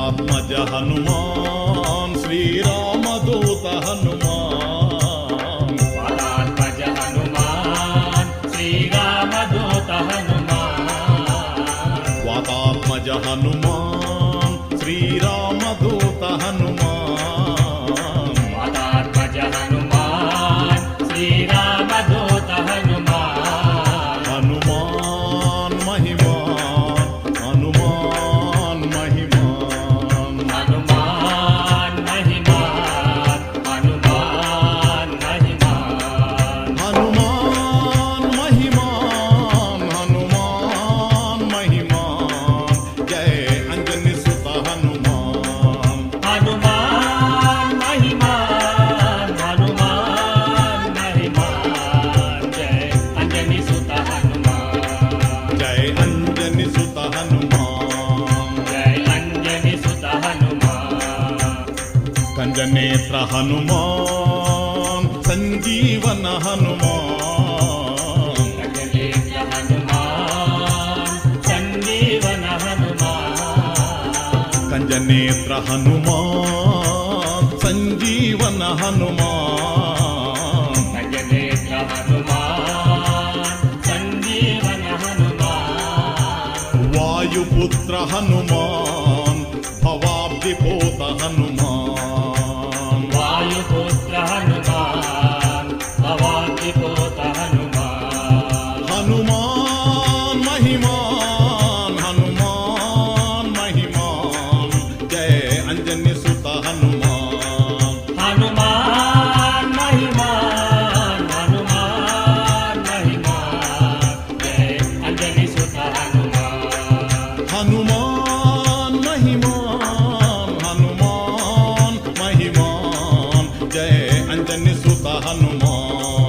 వాతాత్మజ హనుమాన్ శ్రీరామదూత హనుమాన్ వాతాత్మజ హనుమాన్ శ్రీరామదూత హనుమాన్ వాతాత్మజ హనుమాన్ శ్రీరామదూత హనుమాన్ వాతాత్మజ హనుమాన్ శ్రీరామదూత హనుమాన్ హనుమాన్ మహిమాన్ హనుమాన్ మహిమాన్ హనుమాన్ మహిమాన్ హనుమాన్ మహిమాన్ హనుమాన్ మహిమాన్ హనుమాన్ మహిమాన్ జయ అంజని సుత హనుమాన్ హనుమాన్ మహిమాన్ హనుమాన్ మహిమాన్ జయ అంజని సుత హనుమాన్ జయ అంజని సుత హనుమాన్ జయ అంజని సుత హనుమాన్ కంజనేత్ర హనుమాన్ సంజీవన హనుమాన్ కంజనేత్ర హనుమాన్ సంజీవన హనుమాన్ కంజనేత్ర హనుమాన్ సంజీవన హనుమాన్ కంజనేత్ర హనుమాన్ సంజీవన హనుమాన్ వాయుపుత్ర హనుమాన్ భవాబ్దిపోత హనుమాన్ వాయుపుత్ర హనుమాన్ భవాద్రిపోత హనుమాన్ హనుమాన్ మహిమాన్ హనుమాన్ మహిమాన్ జయ అంజని సుత హనుమాన్ హనుమాన్ మహిమాన్ హనుమాన్ మహిమాన్ జయ అంజని సుత హనుమాన్ హనుమాన్ మహిమాన్ హనుమాన్ మహిమాన్ జయ అంజని సుత హనుమాన్